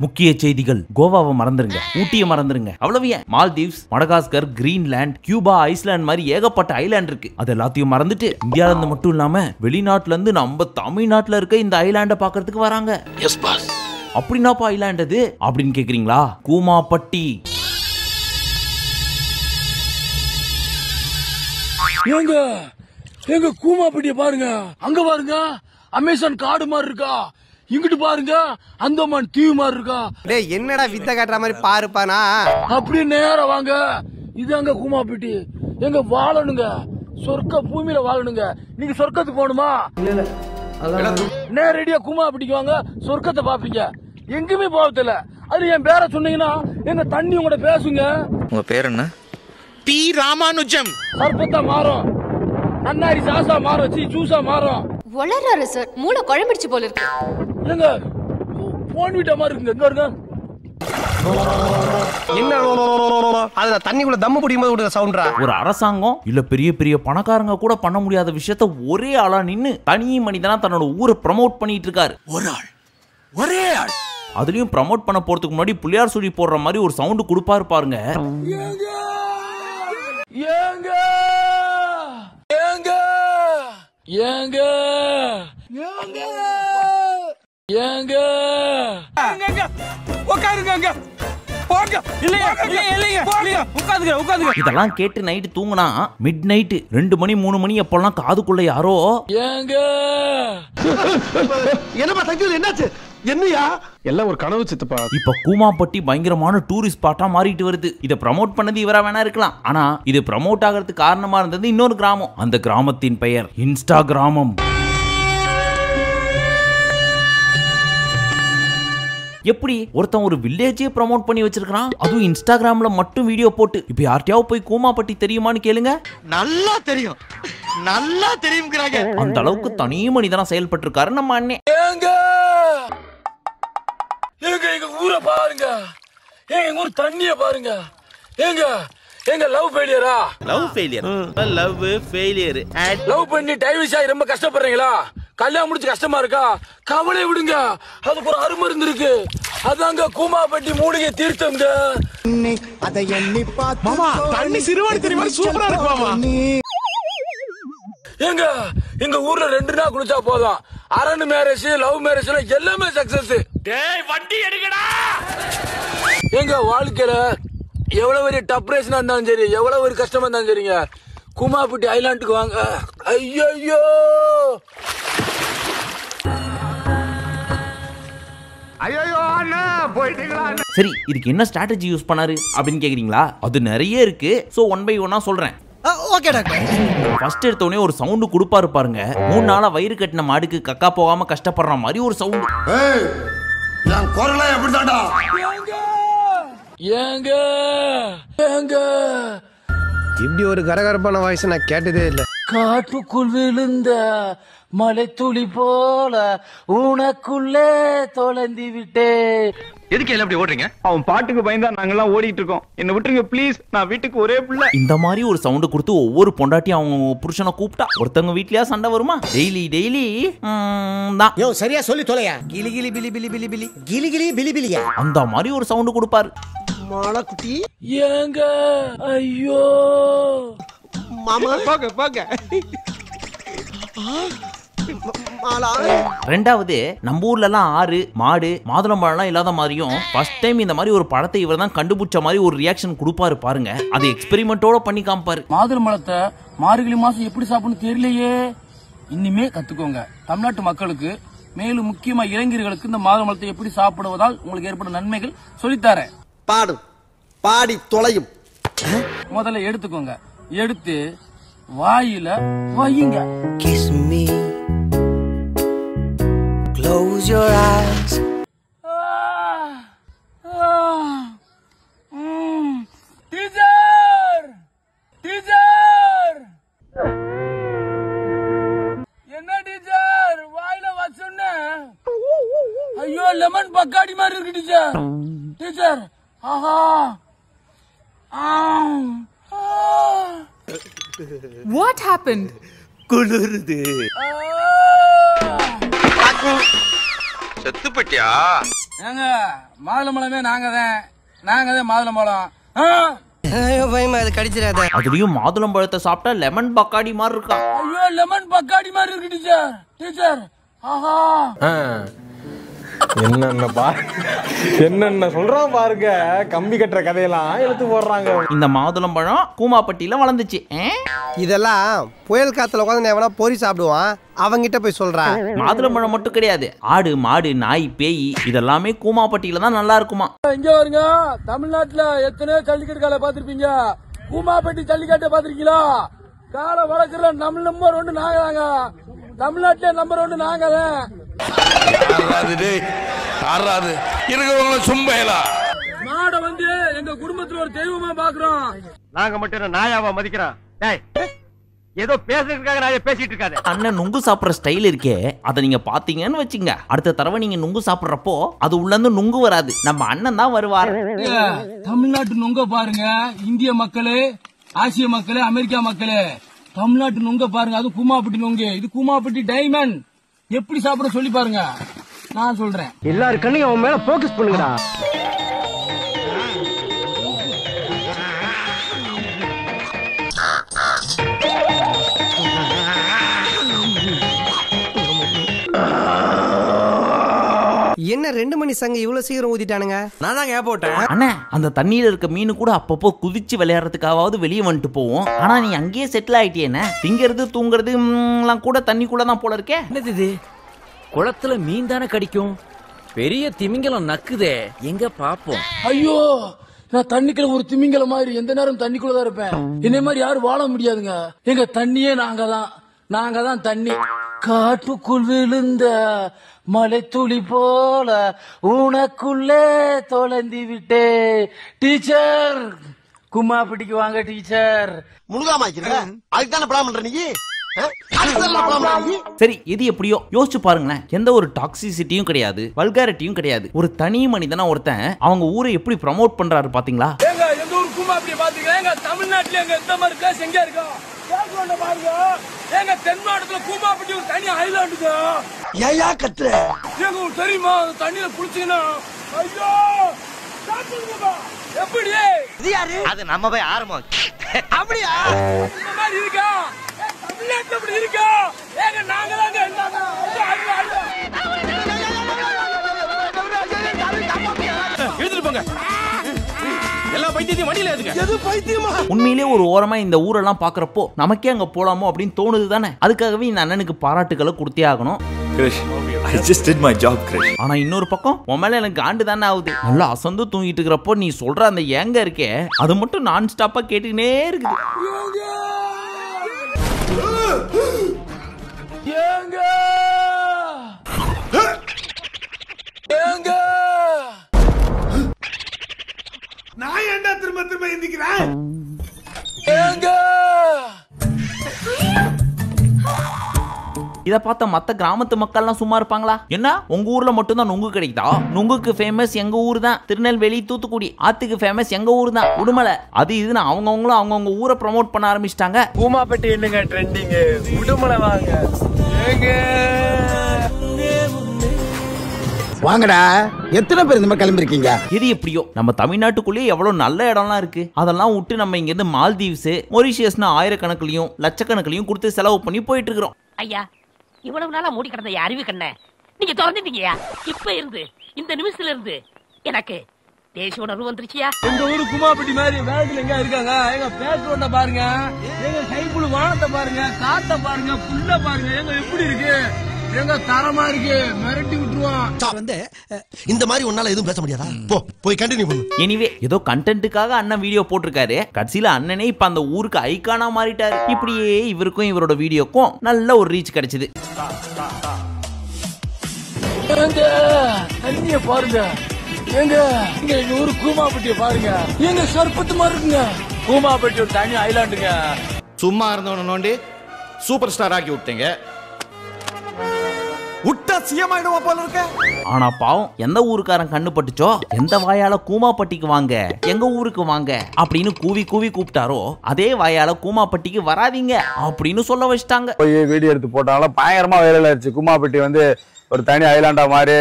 முக்கிய செய்திகள். கோவாவை மறந்துருங்க, ஊட்டியை மறந்துருங்க, அவ்வளவு ஏன் Maldives, Madagascar, Greenland, Cuba, Iceland மாதிரி ஏகப்பட்ட ஐலாண்ட் இருக்கு. அது எல்லாத்தையும் மறந்துட்டு இந்தியால இருந்து மட்டும் இல்லாம வெளிநாட்டுல இருந்து நம்ம தமிழ்நாட்டுல இருக்க இந்த ஐலாண்டை பாக்குறதுக்கு வராங்க. S pass. அப்படின்னாப்பா ஐலாண்ட் அது அப்படின்னு கேக்குறீங்களா? கூமாப்பட்டி. எங்க கூமாப்பட்டிய பாருங்க, அங்க பாருங்க அமேசான் காடு மாதிரி இருக்கா, இங்கிட்டு பாருங்க அந்தமான் தீவு மாதிரி இருக்கா. டேய் என்னடா வித்த காட்டுற மாதிரி பாருப்பானா. அப்படியே நேரம் வாங்க, இது அங்க கூமாப்பட்டி. எங்க வாழணுங்க, சொர்க்க பூமியில வாழணுங்க. நீங்க சொர்க்கத்துக்கு போகணுமா? நேரடியா கூமாப்பட்டிக்கு வாங்க, சொர்க்கத்தை பாப்பீங்க. எங்குமே போகல. அது என் பேரை சொன்னீங்கன்னா எங்க தண்ணி உங்களோட பேசுங்க. உங்க பேர் என்ன? பி ராமானுஜம். சர்பத்தா மாறும், நன்னாரி சாசா மாறும், ஜூஸா மாறும். வளராரு சார், மூளை குழம்பிடுச்சு போல இருக்கு. இல்லங்க போன் வீட்டா மாதிரி இருக்குங்க. எங்க இருங்க என்ன அதுல தண்ணிக்குள்ள தம்மு பிடிக்கும் போது சவுண்டா. ஒரு அரசாங்கம் இல்ல பெரிய பெரிய பணக்காரங்க கூட பண்ண முடியாத விஷயத்த ஒரே ஆளா நின்னு தனி மனிதனா தன்னோட ஊரை ப்ரமோட் பண்ணிட்டு இருக்காரு. ஒரு ஆள், ஒரே ஆள். அதுலயும் ப்ரமோட் பண்ண போறதுக்கு முன்னாடி புள்ளியார் சொல்லி போடுற மாதிரி ஒரு சவுண்ட் கொடுப்பாரு பாருங்க. ஏங்க ஏங்க ஏங்க ஏங்க ஏங்க ஏங்க உட்காருங்க. இதெல்லாம் கேட்டு நைட்டு தூங்குனா மிட் நைட் 2 மணி 3 மணி அப்பெல்லாம் காதுக்குள்ள யாரோ ஏங்க என்னப்பா சங்கில் என்னாச்சு? என்னையா எல்லாம் ஒரு கனவு சித்தப்பா. இப்ப கூமாப்பட்டி பயங்கரமான டூரிஸ்ட் ஸ்பாட்டா மாறிட்டு வருது. இத ப்ரமோட் பண்ணது இவரா வேணா இருக்கலாம், ஆனா இது ப்ரமோட் ஆகிறதுக்கு காரணமா இருந்தது இன்னொரு கிராமம். அந்த கிராமத்தின் பெயர் இன்ஸ்டா கிராமம். எப்படி ஒருத்தன் ஒரு வில்லேஜே ப்ரமோட் பண்ணி வச்சிருக்கான், அதுவும் இன்ஸ்டாகிராம்ல மட்டும் வீடியோ போட்டு. இப்ப யார்ட்டையாவது போய் கூமாப்பட்டி தெரியுமான்னு கேளுங்க. நல்லா தெரியும், நல்லா தெரியும்ங்கறாங்க. அந்த அளவுக்கு தனி மனிதனா செயல்பட்டு இருக்காரு நம்ம அண்ணே. ஏங்க ஏங்க எங்க ஊரை பாருங்க, எங்க ஊர் தண்ணிய பாருங்க. ஏங்க எங்க லவ் ஃபெயிலியரா? Love failure, love failure. Love பண்ணி டைவர்ஸ் ஆகி ரொம்ப கஷ்டப்படுறீங்களா? கல்யாணம் முடிச்சு கஷ்டமா இருக்கா? கவலை விடுங்க, அதுக்கு ஒரு அருமருந்து இருக்கு. அதாங்க கூமாப்பட்டி மூலிகை தீர்த்தம்ங்க. அதை எண்ணி பார்த்து மாமா தண்ணி சிறுவாணி தெரியுமா? சூப்பரா இருக்கு மாமா. ஏங்க எங்க ஊர்ல 2 நாள் குளிச்சா போதும். அரேஞ்ச் மேரேஜ், லவ் மேரேஜ் எல்லாமே சக்சஸ். டேய் வண்டி எடுங்கடா. எங்க வாழ்க்கையில எவ்வளவு பெரிய டப்ரேஷனா இருந்தாலும் சரி, எவ்வளவு ஒரு கஷ்டமா இருந்தாலும் சரிங்க, கூமாப்பட்டி ஐலாண்டுக்கு வாங்க. ஐயோ ஐயோ அண்ணா போயிட்டீங்களா? சரி, இதுக்கு என்ன ஸ்ட்ராட்டஜி யூஸ் பண்ணாரு அப்படின்னு கேக்குறீங்களா? அது நிறைய இருக்கு. சோ 1 by 1 சொல்றேன். Okay doctor. ஃபர்ஸ்ட் எடுத்தோடனே ஒரு சவுண்ட் கொடுப்பாரு பாருங்க. 3 நாளா வயிறு கட்டின மாடுக்கு கக்கா போகாம கஷ்டப்படுற மாதிரி ஒரு சவுண்ட். என் குரலை எப்படிதாடா? ஏங்க ஏங்க இப்படி ஒரு கரகரப்பான வாய்ஸ் நான் கேட்டதே இல்ல. காட்டுக்குள் விழுந்த மலை துளி போல உனக்குள்ளே தொலைந்து விட்டே. எதுக்கு எல்லாம் இப்படி ஓடுறீங்க? அவன் பாட்டுக்கு பயந்தா நாங்கெல்லாம் ஓடிட்டு இருக்கோம். என்ன விட்டுருங்க ப்ளீஸ், நான் வீட்டுக்கு ஒரே பிள்ளை. இந்த மாதிரி ஒரு சவுண்ட் கொடுத்து ஒவ்வொரு பொண்டாட்டியும் அவங்க புருஷனை கூப்பிட்டா ஒருத்தவங்க வீட்லயா சண்டை வருமா? டெய்லி டெய்லி தான். யோ சரியா சொல்லி தொலையா. கிளி கிளி பிலி பிலி பிலி பிலி கிளி கிளி பிலி பிலியா. அந்த மாதிரி ஒரு சவுண்ட் கொடுப்பாரு. மாலா குட்டி ஏங்க ஐயோ மாமா போங்க போங்க. மாலா. ரெண்டாவது, நம்ம ஊர்ல எல்லாம் ஆறு, மாடு, மாதுளம்பழம் எல்லாம் இல்லாத மாதிரியும் ஃபர்ஸ்ட் டைம் இந்த மாதிரி ஒரு பழத்தை இவர் தான் கண்டுபிடிச்ச மாதிரி ஒரு ரியாக்ஷன் கொடுப்பாரு பாருங்க. அது எக்ஸ்பெரிமெண்டோட பண்ணி காமிப்பாரு. மாதுளம்பழத்தை மார்கழி மாசம் எப்படி சாப்பிடணும் தெரியலையே, இனிமே கத்துக்கோங்க. தமிழ்நாட்டு மக்களுக்கு, மேலும் முக்கியமா இளைஞர்களுக்கு இந்த மாதுளம்பழத்தை எப்படி சாப்பிடுவதால் உங்களுக்கு ஏற்படும் நன்மைகள் சொல்லித்தரேன். பாடும் பாடி தொலையும். முதல்ல எடுத்துக்கோங்க, எடுத்து வாயில வையுங்க. Kiss me, close your eyes. Teacher teacher, என்ன டீச்சர் வாயில வச்சோன்னே ஐயோ லெமன் பக்காடி மாதிரி இருக்கு டீச்சர். டீச்சர் ஆஹா. What happened? குளிருது. செத்து போயிட்டியா? ஏங்க மாதுளம்பழமே நாங்க தான் மாதுளம்பழம். ஐயோ பயமா அது கடிச்சிடாத. அதுலயும் மாதுளம்பழத்தை சாப்பிட்டா லெமன் பக்காடி மாதிரி இருக்கா. ஐயோ லெமன் பக்காடி மாதிரி இருக்கு டீச்சர். டீச்சர் ஆஹா என்னென்ன சொல்றான் பாருங்க. கம்பி கட்டுற கதையெல்லாம் எடுத்து போடுறாங்க. இந்த மாதுளம்பழம் கூமாப்பட்டியில வளர்ந்துச்சு. இதெல்லாம் புயல் காத்துல உட்காந்து எவனா பொறி சாப்பிடுவான், அவங்கிட்ட போய் சொல்றான். மாதுளம்பழம் மட்டும் கிடையாது, ஆடு மாடு நாய் பேய் இதெல்லாமே கூமாப்பட்டியில தான் நல்லா இருக்குமா. இங்க வருங்க, தமிழ்நாட்டுல எத்தனையோ ஜல்லிக்கட்டு காலை பாத்திருப்பீங்க. கூமாப்பட்டி ஜல்லிக்கட்டை பாத்திருக்கீங்களா? காலை வளர்க்குற நம்ம நம்பர் 1 நாங்க தாங்க. தமிழ்நாட்டுல நம்பர் 1 நாங்க தான். மாடை வந்து எங்க குடும்பத்துல ஒரு தெய்வமா பாக்குறோம். நாங்க மட்டும் நாயாவா மதிக்கிறோம். ஏதோ பேசுறதுக்காக நாய பேசிட்டு இருக்காது. அண்ணன் நுங்கு சாப்பிடுற ஸ்டைல் இருக்கே, அதை நீங்க பாத்தீங்கன்னு வச்சுங்க, அடுத்த தடவை நீங்க நுங்கு சாப்பிடுறப்போ அது உள்ள இருந்து நுங்கு வராது, நம்ம அண்ணன் தான் வருவார். தமிழ்நாட்டு நுங்க பாருங்க, இந்திய மக்களே, ஆசிய மக்களே, அமெரிக்கா மக்களே, தமிழ்நாட்டு நுங்க பாருங்க. அது கூமாப்பட்டி நுங்கு, இது கூமாப்பட்டி டைமண்ட். எப்படி சாப்பிட சொல்லி பாருங்க, நான் சொல்றேன். எல்லாரும் கண்ணையும் அவன் மேல போக்கஸ் பண்ணுங்கடா. என்ன 2 மணி சங்க இவ்வளவு சீக்கிரம் ஊதிட்டானுங்க? நான் தான் போட்டேன். அண்ணா அந்த தண்ணியில இருக்க மீன் கூட அப்பப்போ குதிச்சு விளையாடுறதுக்காவது வெளியே வந்துட்டு போவோம். ஆனா நீ அங்கேயே செட்டில் ஆயிட்டியேன, திங்கிறது தூங்குறது எல்லாம் கூட தண்ணிக்குள்ள தான் போல இருக்கே. என்னது இது? குளத்துல மீன் தானே கடிக்கும், பெரிய திமிங்கலம் நக்குதே, எங்க பாப்போம். ஐயோ, நான் தண்ணிக்குள்ள ஒரு திமிங்கல மாதிரி எந்த நேரம் தண்ணிக்குள்ளதான் இருப்பேன். என்னை மாதிரி யாரும் வாழ முடியாதுங்க. எங்க தண்ணியே நாங்க தான் தண்ணி. காட்டுக்குள் விழுந்த மலை துளி போல உனக்குள்ளே தொலைந்து விட்டே. டீச்சர் கும்மாப்பட்டிக்கு வாங்க டீச்சர். சரி, இது எப்படியோ யோசிச்சு பாருங்களேன். எந்த ஒரு டாக்ஸிசிட்டியும் கிடையாது, வல்காரிட்டியும் கிடையாது. ஒரு தனி மனிதனா ஒருத்தன் அவங்க ஊரை எப்படி ப்ரமோட் பண்றாரு பாத்தீங்களா? எங்க ஊர் கூமாப்பட்டி பாத்தீங்களா? எங்க தமிழ்நாட்டுல எங்க எந்த மாதிரி பிளேஸ் எங்க இருக்கா பாருங்க. எங்க தென்மாவட்டத்துல கூமாப்பட்டி ஒரு தனி ஐலாண்டுங்க. ஏயா கத்துற? எங்க தெரியுமா, தண்ணியில குளிச்சீங்கன்னா ஐயோ எப்படி இது யாரு? அது நம்ம போய் ஆரம்பம். அப்படியா? இந்த மாதிரி இருக்கா தமிழ்நாட்டுல? அப்படி இருக்கா? ஏங்க நாங்க தாங்க எடுத்துட்டு போங்க. எல்லா பைத்தியத்தையும் வண்டியில ஏத்துங்க. எது பைத்தியமா? உண்மையிலே ஒரு ஓரமா இந்த ஊரெல்லாம் பாக்குறப்போ நமக்கே அங்க போலாமோ அப்படின்னு தோணுது தானே. அதுக்காகவே இந்த அண்ணனுக்கு பாராட்டுகளை கொடுத்தே ஆகணும். I just did my job, Krish. ஆனா இன்னொரு பக்கம் உன் மேல எனக்கு ஆண்டு தானே ஆகுது. நல்லா அசந்து தூங்கிட்டு இருக்கிறப்போ நீ சொல்ற அந்த ஏங்க இருக்கே, அது மட்டும் நான் ஸ்டாப்பா கேட்டுக்கினே இருக்குது. ஏங்க ஏங்க நான் ஏன்டா திரும்ப எந்திக்கிறேன்? ஏங்க இத பார்த்த மத்த கிராமத்து மக்கள்லாம் சும்மா இருப்பாங்களா? என்ன உங்க ஊர்ல மட்டும் தான் நுங்கு கிடைக்குதா? நுங்குக்கு ஃபேமஸ் எங்க ஊர் தான், திருநெல்வேலி தூத்துக்குடி. ஆத்துக்கு ஃபேமஸ் எங்க ஊர் தான், உடுமலை. அது இதுன்னு அவங்கவுங்களும் அவங்கவுங்க ஊரை ப்ரமோட் பண்ண ஆரம்பிச்சிட்டாங்க. கூமாப்பட்டி என்னங்க ட்ரெண்டிங், உடுமலை வாங்க. வாங்கடா, எத்தனை பேர் இந்த மாதிரி கிளம்பிருக்கீங்க? இது எப்படியோ நம்ம தமிழ்நாட்டுக்குள்ளேயே எவ்வளவு நல்ல இடம்லாம் இருக்கு. அதெல்லாம் விட்டு நம்ம இங்க இருந்து மால்தீவ்ஸ், மொரிஷியஸ்னு ஆயிரக்கணக்கிலையும் லட்சக்கணக்கிலையும் கொடுத்து செலவு பண்ணி போயிட்டு இருக்கிறோம். ஐயா, இவ்வளவு நாளா மூடி கிடந்த அறிவு கண்ண நீங்க திறந்துட்டீங்கயா. இப்ப இருந்து இந்த நிமிஷத்துல இருந்து எனக்கு தேசிய உணர்வு வந்துருச்சியா. எங்க ஊரு குமாப்பட்டி மாதிரி வேலைகள் எங்க இருக்காங்க. எங்க பேட்ரோட பாருங்க, எங்க கைப்புழு வானத்தை பாருங்க, காத்த பாருங்க, புல்ல பாருங்க. எங்க எப்படி இருக்கு? எங்க தரமா இருக்கு, மிரட்டி விட்டுருவான். வந்து இந்த மாதிரி உன்னால எதுவும் பேச முடியாதா? போய் கண்டினியூ பண்ணு. எனிவே ஏதோ கண்டென்ட்டுக்காக அண்ணன் வீடியோ போட்டிருக்காரு. கடைசியில அண்ணனே இப்ப அந்த ஊருக்கு ஐகானா மாறிட்டாரு. இப்படியே இவருக்கும் இவரோட வீடியோக்கும் நல்ல ஒரு ரீச் கிடைச்சது. தண்ணிய பாருங்க, எங்க எங்க ஊரு கூமாப்பட்டிய பாருங்க. எங்க சர்பத்து மாதிரி இருக்குங்க. கூமாப்பட்டி ஒரு தனி ஐலாண்டுங்க. சும்மா இருந்தவன நோண்டி சூப்பர் ஸ்டார் ஆக்கி விட்டீங்க. விட்டா சிஎமாயிடுவா போல இருக்க. ஆனா பாவம், எந்த ஊருக்காரன் கண்ணு பட்டுச்சோ, எந்த வாயால கூமாப்பட்டிக்கு வாங்க, எங்க ஊருக்கு வாங்க அப்படின்னு கூவி கூவி கூப்பிட்டாரோ, அதே வாயால கூமாப்பட்டிக்கு வராதீங்க அப்படின்னு சொல்ல வச்சிட்டாங்க. போய் வீடியோ எடுத்து போட்டாலும் பயங்கரமா வைரல் ஆயிடுச்சு. கூமாப்பட்டி வந்து ஒரு தனி ஐலாண்டா மாதிரி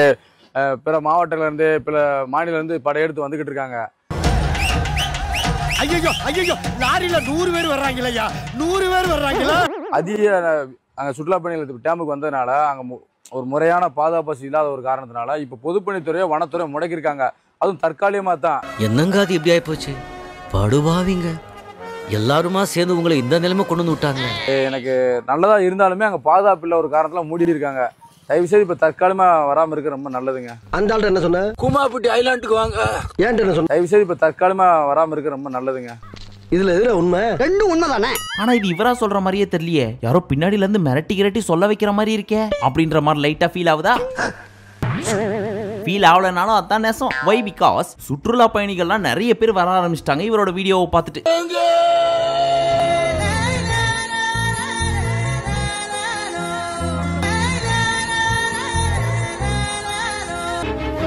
பிற மாவட்டங்கள்ல இருந்து பிற மாநிலம் இருந்து படையெடுத்து வந்துகிட்டு இருக்காங்க. ஐயோ ஐயோ லாரியில 100 பேர் வர்றாங்களையா, 100 பேர் வர்றாங்களா? அதிக அங்க சுற்றுலா பயணிகள் டேமுக்கு வந்ததுனால அங்க ஒரு முறையான பாதுகாப்பு இல்லாத ஒரு காரணத்தினால இப்ப பொதுப்பணித்துறையோ வனத்துறை முடக்கிருக்காங்க. அதுவும் தற்காலிகமா தான். என்னங்க அது எப்படி ஆயிப்போச்சு? படுபாவிங்க எல்லாருமா சேர்ந்து உங்களை இந்த நிலைமை கொண்டு வந்து விட்டாங்க. எனக்கு நல்லதா இருந்தாலுமே அங்க பாதுகாப்பு இல்ல ஒரு காரணத்துல மூடி இருக்காங்க. தயவு செய்து இப்ப தற்காலிகமா வராம இருக்க ரொம்ப நல்லதுங்க. அந்த ஆள்கிட்ட என்ன சொன்ன? கூமாப்பட்டி ஐலாண்டுக்கு வாங்க. ஏன்ட்டு என்ன சொன்ன? தயவு செய்து இப்ப தற்காலிகமா வராம இருக்க ரொம்ப நல்லதுங்க. இதுல எதுல உண்மை? ரெண்டும் உண்மைதானே. ஆனா இது இவரா சொல்ற மாதிரியே தெரியலையே. யாரோ பின்னாடில இருந்து மிரட்டி சொல்ல வைக்கிற மாதிரி இருக்கே அப்படின்ற மாதிரி லைட்டா ஃபீல் ஆகுதா? ஃபீல் ஆகலனாலும் அதான் நேசம். வை? பிகாஸ் சுற்றுலா பயணிகள்லாம் நிறைய பேர் வர ஆரம்பிச்சிட்டாங்க இவரோட வீடியோவை பார்த்துட்டு.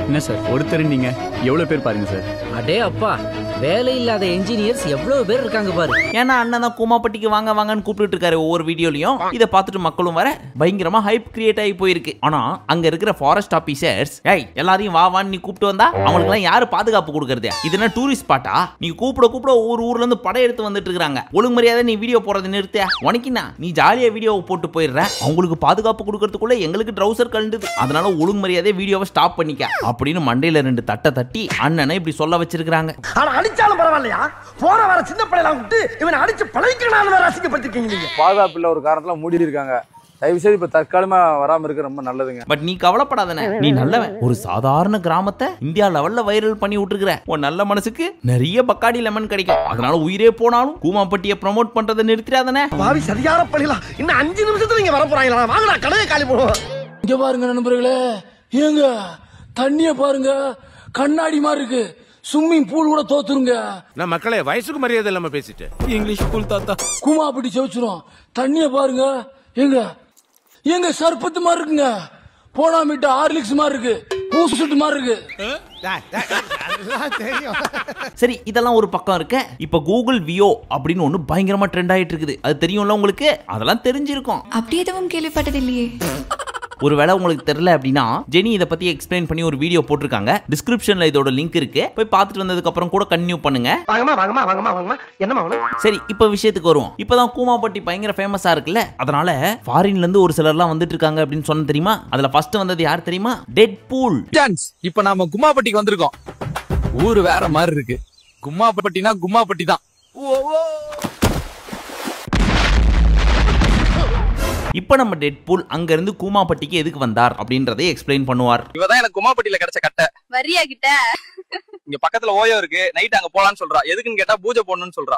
என்ன சார் ஒருத்தர் நீங்க எவ்வளவு பேர் பாருங்க சார். அடே அப்பா, வேலை இல்லாத என்ஜினியர்ஸ் எவ்வளவு பேர் இருக்காங்க பாரு. ஏன்னா அண்ணன் தான் கூமாப்பட்டிக்கு வாங்க வாங்கன்னு கூப்பிட்டு இருக்காரு ஒவ்வொரு வீடியோலயும். இதை பார்த்துட்டு மக்களும் வர பயங்கரமா ஹைப் கிரியேட் ஆகி போயிருக்கு. ஆனா அங்க இருக்கிற ஃபாரஸ்ட் ஆபீசர்ஸ் எல்லாரையும் வா வான்னு நீ கூப்பிட்டு வந்தா அவங்களுக்கு எல்லாம் யாரு பாதுகாப்பு கொடுக்கறது? இது என்ன டூரிஸ்ட் ஸ்பாட்டா? நீ கூப்பிட ஒவ்வொரு ஊர்ல இருந்து படையெடுத்து வந்துட்டு இருக்காங்க. ஒழுங்கு மரியாதை நீ வீடியோ போறது நிறுத்த. உனக்கினா நீ ஜாலியா வீடியோவை போட்டு போயிடுற. அவங்களுக்கு பாதுகாப்பு கொடுக்கறதுக்குள்ள எங்களுக்கு ட்ரௌசர் கலண்டுது. அதனால ஒழுங்கு மரியாதை வீடியோவை ஸ்டாப் பண்ணிக்க அப்படின்னு மண்டையில 2 தட்டை தட்டி அண்ணனை இப்படி சொல்ல வச்சிருக்காங்க. ஆனா அடிச்சாலும் பரவாயில்லையா? போற வர சின்ன பிள்ளைலாம் விட்டு இவனை அடிச்சு பழகிக்கணும் வேற அசிங்கப்படுத்திருக்கீங்க நீங்க. பாதுகாப்பு இல்ல ஒரு காரணத்துல மூடி இருக்காங்க. தயவு செய்து இப்ப தற்காலிகமா வராம இருக்க ரொம்ப நல்லதுங்க. பட் நீ கவலைப்படாதனே, நீ நல்லவன். ஒரு சாதாரண கிராமத்தை இந்தியா லெவல்ல வைரல் பண்ணி விட்டுருக்கிற. உன் நல்ல மனசுக்கு நிறைய பக்காடி லெமன் கிடைக்கும். அதனால உயிரே போனாலும் கூமாப்பட்டியை ப்ரோமோட் பண்றதை நிறுத்திடாதனே. பாவி சரியான பழிலாம். இன்னும் 5 நிமிஷத்துல நீங்க வர போறாங்களா? வாங்கடா கடையை காலி போடுவோம். இங்க பாருங்க நண்பர்களே, ஏங்க தண்ணிய பாருங்க, கண்ணாடி மாதிரி இருக்கு. ஸ்விம்மிங் பூல் கூட தோத்துருங்க. நான் மக்களே வயசுக்கு மரியாதை இல்லாம பேசிட்டு இங்கிலீஷ் பூல் தாத்தா கூமாப்பட்டி செவிச்சிரும். தண்ணிய பாருங்க, எங்க சர்பத்து மாதிரி இருக்குங்க. போனா மீட்ட ஹார்லிக்ஸ் மாதிரி இருக்கு, பூசுட்டு மாதிரி இருக்கு. சரி, இதெல்லாம் ஒரு பக்கம் இருக்க. இப்ப கூகுள் வியோ அப்படின்னு ஒண்ணு பயங்கரமா ட்ரெண்ட் ஆயிட்டு இருக்குது. அது தெரியும்ல உங்களுக்கு? அதெல்லாம் தெரிஞ்சிருக்கும். அப்படி எதுவும் கேள்விப்பட்டது இல்லையே. ஒருவேளை உங்களுக்கு தெரியல அப்படின்னா ஜெனி இதை பத்தி எக்ஸ்பிளைன் பண்ணி ஒரு வீடியோ போட்டிருக்காங்க. டிஸ்கிரிப்ஷன்ல இதோட லிங்க் இருக்கு. போய் பார்த்துட்டு வந்ததுக்கு அப்புறம் கூட கண்டினியூ பண்ணுங்க. சரி, இப்ப விஷயத்துக்கு வருவோம். இப்பதான் கூமாப்பட்டி பயங்கர ஃபேமஸா இருக்குல்ல, அதனால ஃபாரின்ல இருந்து ஒரு சிலர்லாம் வந்துட்டு இருக்காங்க அப்படின்னு சொன்ன தெரியுமா? அதுல ஃபர்ஸ்ட் வந்தது யார் தெரியுமா? டெட்பூல். இப்ப நாம கும்மாப்பட்டிக்கு வந்திருக்கோம். ஊரு வேற மாதிரி இருக்கு. கும்மாப்பட்டினா கும்மாப்பட்டி தான். இப்ப நம்ம டெட்பூல் அங்க இருந்து கூமாப்பட்டிக்கு எதுக்கு வந்தார் அப்படின்றதை எக்ஸ்பிளைன் பண்ணுவார். இவதான் எனக்கு கும்மாப்பட்டியில கிடைச்ச கட்டை. வரியா கிட்ட இங்க பக்கத்துல ஓயோ இருக்கு. நைட் அங்க போலான்னு சொல்றா. எதுக்குன்னு கேட்டா பூஜை போடணும்னு சொல்றா.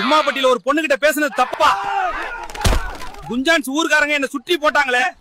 கும்மாப்பட்டியில ஒரு பொண்ணு கிட்ட பேசுனது தப்பா? குஞ்சான்ஸ் ஊர்காரங்க என்ன சுற்றி போட்டாங்களே.